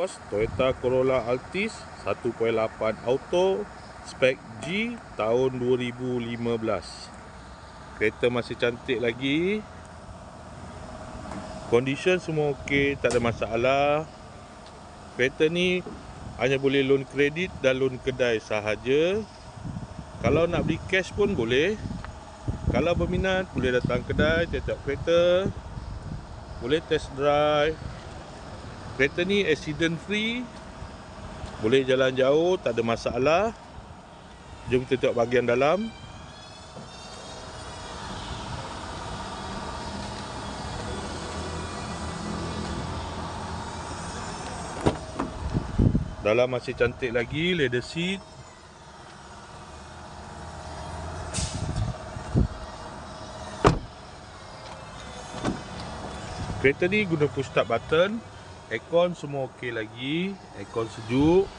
Toyota Corolla Altis 1.8 auto, spek G, tahun 2015. Kereta masih cantik lagi. Condition semua okey, tak ada masalah. Kereta ni hanya boleh loan kredit dan loan kedai sahaja. Kalau nak beli cash pun boleh. Kalau berminat, boleh datang kedai, tengok kereta, boleh test drive. Kereta ni accident free, boleh jalan jauh, tak ada masalah. Jom kita tengok bahagian dalam. Dalam masih cantik lagi, leather seat. Kereta ni guna push start button. Aircon semua okey lagi, aircon sejuk.